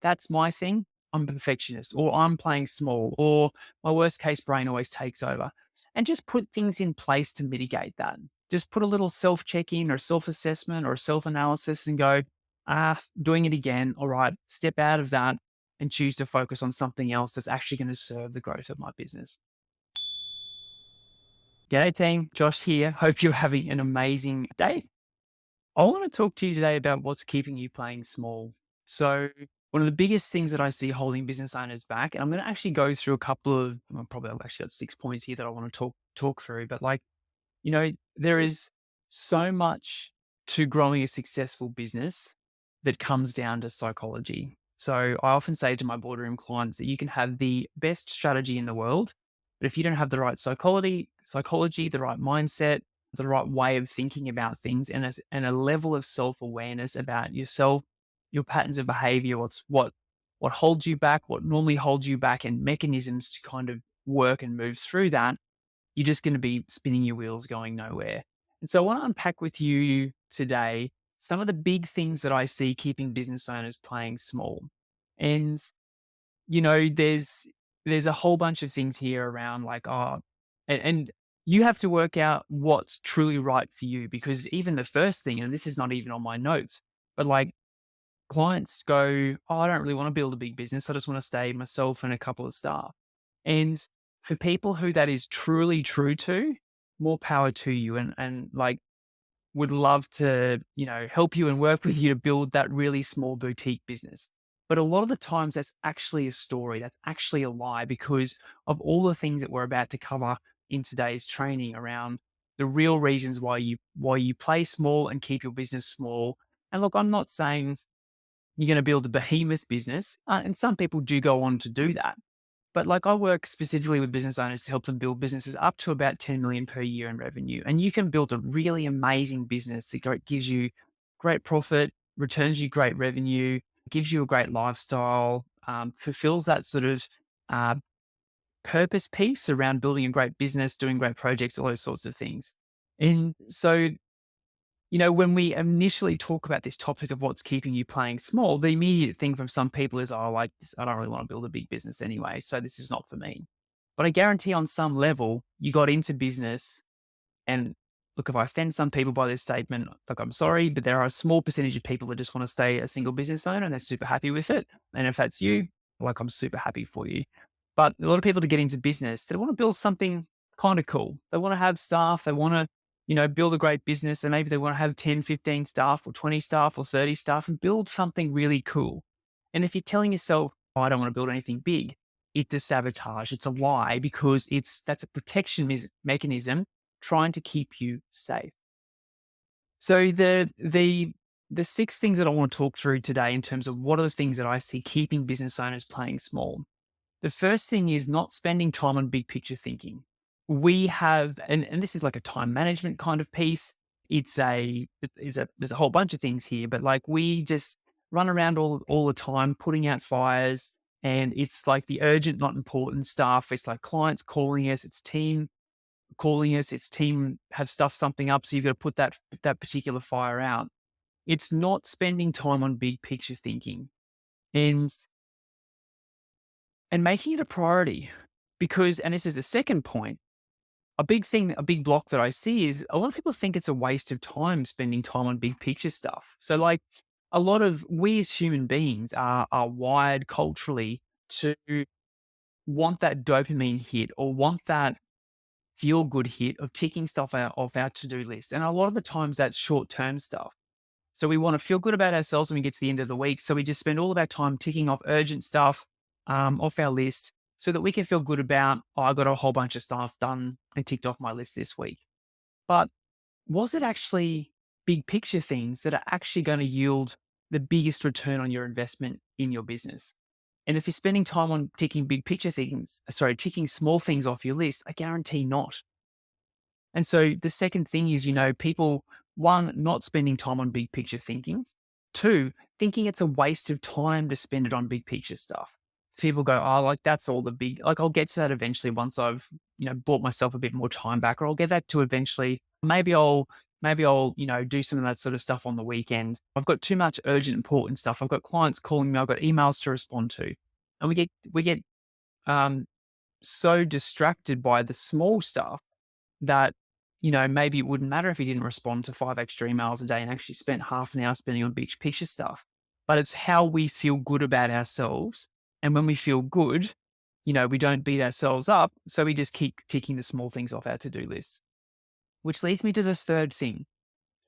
that's my thing. I'm a perfectionist, or I'm playing small, or my worst case brain always takes over. And just put things in place to mitigate that. Just put a little self check in or self assessment or self analysis and go, doing it again. All right, step out of that and choose to focus on something else that's actually going to serve the growth of my business. G'day team, Josh here. Hope you're having an amazing day. I want to talk to you today about what's keeping you playing small. So, one of the biggest things that I see holding business owners back, and I'm going to actually go through a couple of, well, probably I've actually got 6 points here that I want to talk through. But there is so much to growing a successful business that comes down to psychology. So I often say to my boardroom clients that you can have the best strategy in the world, but if you don't have the right psychology, the right mindset, the right way of thinking about things, and a level of self awareness about yourself, your patterns of behavior, what holds you back, what normally holds you back, and mechanisms to kind of work and move through that, you're just going to be spinning your wheels going nowhere. And so I want to unpack with you today some of the big things that I see keeping business owners playing small. And there's a whole bunch of things here around like and you have to work out what's truly right for you, because even the first thing, and this is not even on my notes, but like clients go, "Oh, I don't really want to build a big business. I just want to stay myself and a couple of staff." And for people who that is truly true to, more power to you, and like would love to, help you and work with you to build that really small boutique business. But a lot of the times that's actually a story. That's actually a lie, because of all the things that we're about to cover in today's training around the real reasons why you play small and keep your business small. And look, I'm not saying you're going to build a behemoth business. And some people do go on to do that. But like I work specifically with business owners to help them build businesses up to about 10 million per year in revenue. And you can build a really amazing business that gives you great profit, returns you great revenue, gives you a great lifestyle, fulfills that sort of uh, purpose piece around building a great business, doing great projects, all those sorts of things. And so when we initially talk about this topic of what's keeping you playing small, the immediate thing from some people is, oh, like, I don't really want to build a big business anyway, so this is not for me. But I guarantee on some level, you got into business. And look, if I offend some people by this statement, look, I'm sorry, but there are a small percentage of people that just want to stay a single business owner and they're super happy with it. And if that's you, like, I'm super happy for you. But a lot of people to get into business, they want to build something kind of cool. They want to have staff. They want to, build a great business. And maybe they want to have 10, 15 staff or 20 staff or 30 staff and build something really cool. And if you're telling yourself, oh, I don't want to build anything big, it's a sabotage. It's a lie, because that's a protection mechanism trying to keep you safe. So the six things that I want to talk through today in terms of what are the things that I see keeping business owners playing small. The first thing is not spending time on big picture thinking. We have, and this is like a time management kind of piece. There's a whole bunch of things here, but like we just run around all the time putting out fires, and it's like the urgent, not important stuff. It's like clients calling us, it's team calling us, it's team have stuffed something up, so you've got to put that particular fire out. It's not spending time on big picture thinking and making it a priority. Because, and this is the second point, a big block that I see is a lot of people think it's a waste of time spending time on big picture stuff. So like a lot of we as human beings are wired culturally to want that dopamine hit, or want that feel good hit of ticking stuff out of our to-do list. And a lot of the times that's short-term stuff. So we want to feel good about ourselves when we get to the end of the week. So we just spend all of our time ticking off urgent stuff off our list, so that we can feel good about, oh, I got a whole bunch of stuff done and ticked off my list this week. But was it actually big picture things that are actually going to yield the biggest return on your investment in your business? And if you're spending time on ticking big picture things, ticking small things off your list, I guarantee not. And so the second thing is, people, one, not spending time on big picture thinking. Two, thinking it's a waste of time to spend it on big picture stuff. So people go, oh, like that's all the big, like I'll get to that eventually once I've, bought myself a bit more time back, or I'll get that to eventually. Maybe I'll Maybe I'll, do some of that sort of stuff on the weekend. I've got too much urgent, important stuff. I've got clients calling me. I've got emails to respond to, and we get um, so distracted by the small stuff that, maybe it wouldn't matter if he didn't respond to 5 extra emails a day and actually spent half an hour spending on big picture stuff. But it's how we feel good about ourselves. And when we feel good, we don't beat ourselves up. So we just keep ticking the small things off our to-do list, which leads me to this third thing,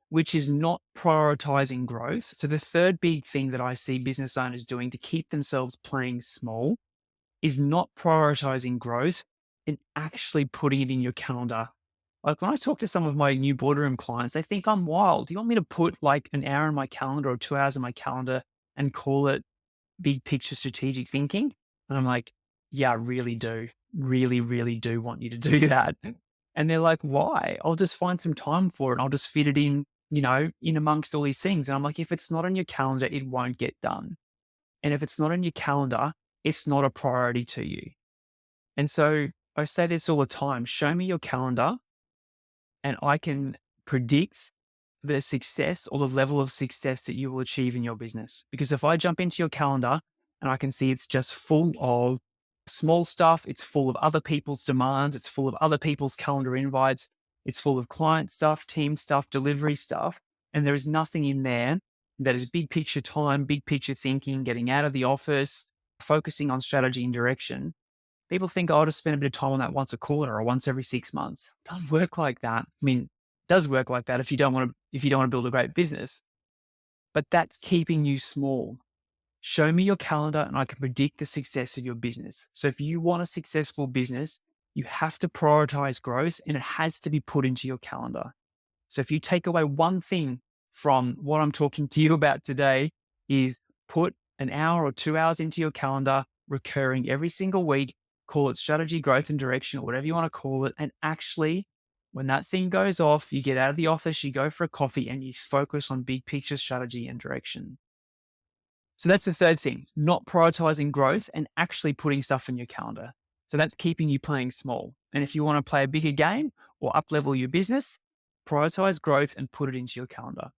which is not prioritizing growth. So the third big thing that I see business owners doing to keep themselves playing small is not prioritizing growth and actually putting it in your calendar. Like when I talk to some of my new boardroom clients, they think I'm wild. Do you want me to put like an hour in my calendar or 2 hours in my calendar and call it big picture strategic thinking? And I'm like, yeah, I really do. Really, really do want you to do that. And they're like, why? I'll just find some time for it and I'll just fit it in, in amongst all these things. And I'm like, if it's not on your calendar, it won't get done. And if it's not on your calendar, it's not a priority to you. And so I say this all the time, show me your calendar and I can predict the success or the level of success that you will achieve in your business. Because if I jump into your calendar and I can see it's just full of small stuff, it's full of other people's demands, it's full of other people's calendar invites, it's full of client stuff, team stuff, delivery stuff, and there is nothing in there that is big picture time, big picture thinking, getting out of the office, focusing on strategy and direction. People think, oh, I'll just spend a bit of time on that once a quarter or once every 6 months. It doesn't work like that. I mean, it does work like that if you don't want to build a great business, but that's keeping you small. Show me your calendar and I can predict the success of your business. So if you want a successful business, you have to prioritize growth and it has to be put into your calendar. So if you take away one thing from what I'm talking to you about today is put an hour or 2 hours into your calendar, recurring every single week, call it strategy, growth and direction, or whatever you want to call it. And actually, when that thing goes off, you get out of the office, you go for a coffee and you focus on big picture strategy and direction. So that's the third thing, not prioritizing growth and actually putting stuff in your calendar. So that's keeping you playing small. And if you want to play a bigger game or up level your business, prioritize growth and put it into your calendar.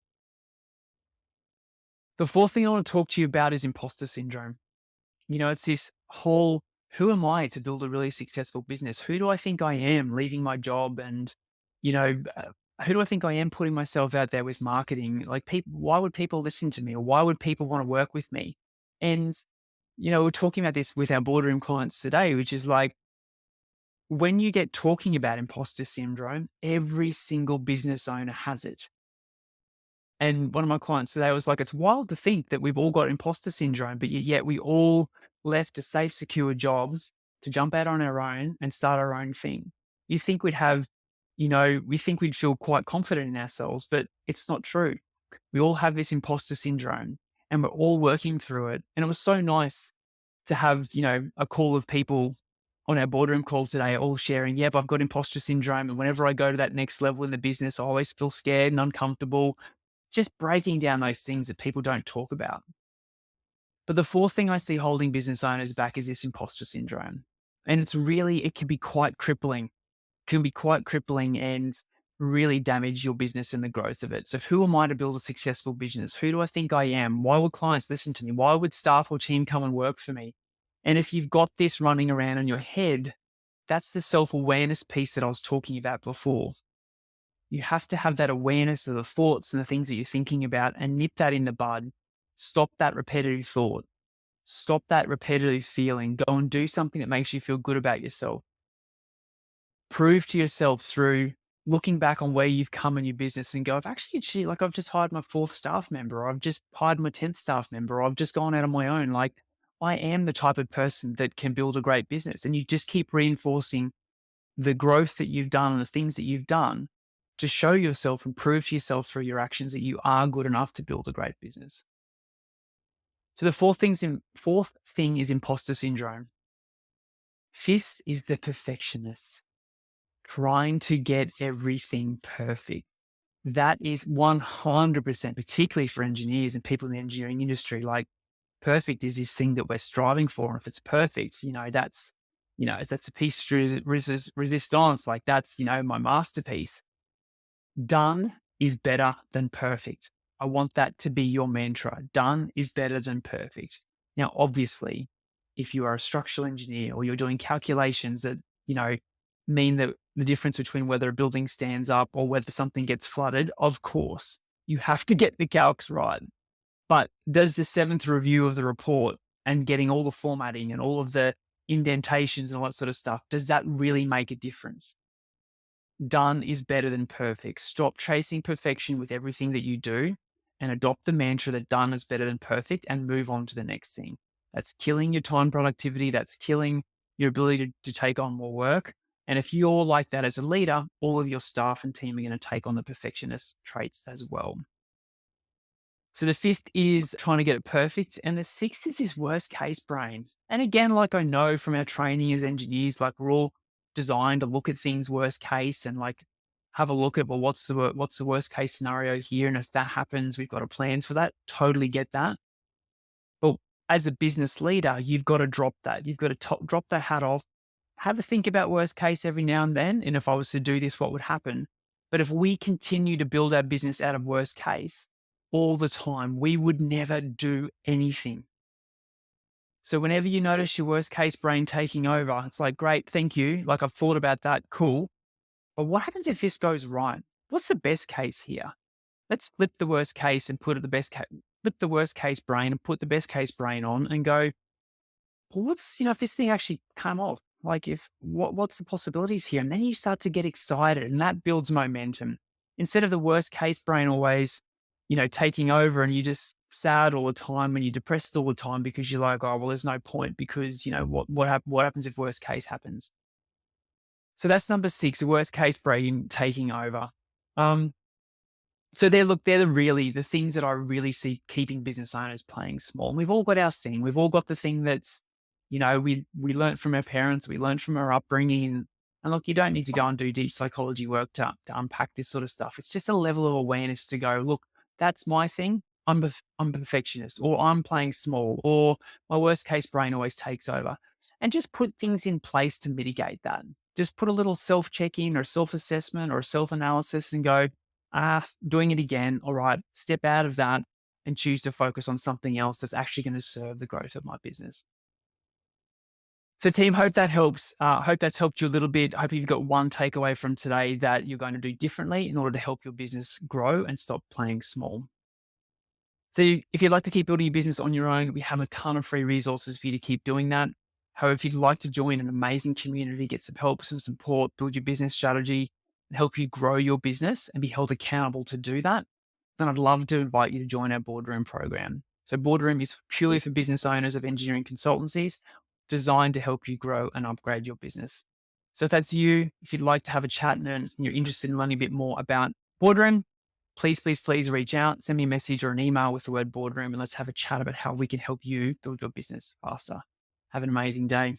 The fourth thing I want to talk to you about is imposter syndrome. It's this whole, who am I to build a really successful business? Who do I think I am leaving my job? And, you know, uh, who do I think I am putting myself out there with marketing? Like people, why would people listen to me or why would people want to work with me? And, we're talking about this with our boardroom clients today, which is like, when you get talking about imposter syndrome, every single business owner has it. And one of my clients today was like, it's wild to think that we've all got imposter syndrome, but yet we all left a safe, secure jobs to jump out on our own and start our own thing. You think we'd have, we think we'd feel quite confident in ourselves, but it's not true. We all have this imposter syndrome and we're all working through it. And it was so nice to have, a call of people on our boardroom calls today, all sharing, yep, I've got imposter syndrome. And whenever I go to that next level in the business, I always feel scared and uncomfortable, just breaking down those things that people don't talk about. But the fourth thing I see holding business owners back is this imposter syndrome. And it can be quite crippling, and really damage your business and the growth of it. So who am I to build a successful business? Who do I think I am? Why would clients listen to me? Why would staff or team come and work for me? And if you've got this running around in your head, that's the self-awareness piece that I was talking about before. You have to have that awareness of the thoughts and the things that you're thinking about and nip that in the bud. Stop that repetitive thought. Stop that repetitive feeling. Go and do something that makes you feel good about yourself. Prove to yourself through looking back on where you've come in your business and go, I've actually achieved, like I've just hired my 4th staff member, or I've just hired my 10th staff member, or I've just gone out on my own. Like I am the type of person that can build a great business. And you just keep reinforcing the growth that you've done and the things that you've done to show yourself and prove to yourself through your actions that you are good enough to build a great business. So the fourth thing is imposter syndrome. Fifth is the perfectionist, trying to get everything perfect. That is 100%, particularly for engineers and people in the engineering industry. Like perfect is this thing that we're striving for. And if it's perfect, that's a piece de resistance. Like that's, my masterpiece. Done is better than perfect. I want that to be your mantra. Done is better than perfect. Now, obviously, if you are a structural engineer or you're doing calculations that, you know, mean that the difference between whether a building stands up or whether something gets flooded, of course, you have to get the calcs right. But does the seventh review of the report and getting all the formatting and all of the indentations and all that sort of stuff, does that really make a difference? Done is better than perfect. Stop chasing perfection with everything that you do and adopt the mantra that done is better than perfect and move on to the next thing. That's killing your time productivity. That's killing your ability to take on more work. And if you're like that as a leader, all of your staff and team are going to take on the perfectionist traits as well. So the fifth is trying to get it perfect. And the sixth is this worst case brain. And again, like I know from our training as engineers, like we're all designed to look at things worst case and like have a look at, well, what's the worst case scenario here? And if that happens, we've got a plan for that. Totally get that. But as a business leader, you've got to drop that. You've got to drop that hat off, have a think about worst case every now and then. And if I was to do this, what would happen? But if we continue to build our business out of worst case all the time, we would never do anything. So whenever you notice your worst case brain taking over, it's like, great, thank you. Like I've thought about that. Cool. But what happens if this goes right? What's the best case here? Let's flip the worst case and put it the best case, flip the worst case brain and put the best case brain on and go, well, what's, if this thing actually come off, like if what's the possibilities here? And then you start to get excited and that builds momentum instead of the worst case brain always, taking over and you just sad all the time and you're depressed all the time because you're like, oh, well, there's no point because, what happens if worst case happens? So that's number six, the worst case brain taking over. Um, So they're the things that I really see keeping business owners playing small. And we've all got our thing. We've all got the thing that's, we learned from our parents, we learned from our upbringing. And look, you don't need to go and do deep psychology work to unpack this sort of stuff. It's just a level of awareness to go, look, that's my thing. I'm a perfectionist, or I'm playing small, or my worst case brain always takes over. And just put things in place to mitigate that. Just put a little self check in or self assessment or self analysis and go, doing it again. All right, step out of that and choose to focus on something else that's actually going to serve the growth of my business. So, team, hope that helps. Hope that's helped you a little bit. Hope you've got one takeaway from today that you're going to do differently in order to help your business grow and stop playing small. So, if you'd like to keep building your business on your own, we have a ton of free resources for you to keep doing that. However, if you'd like to join an amazing community, get some help, some support, build your business strategy, and help you grow your business and be held accountable to do that, then I'd love to invite you to join our Boardroom program. So Boardroom is purely for business owners of engineering consultancies designed to help you grow and upgrade your business. So if that's you, if you'd like to have a chat and you're interested in learning a bit more about Boardroom, please reach out, send me a message or an email with the word Boardroom, and let's have a chat about how we can help you build your business faster. Have an amazing day.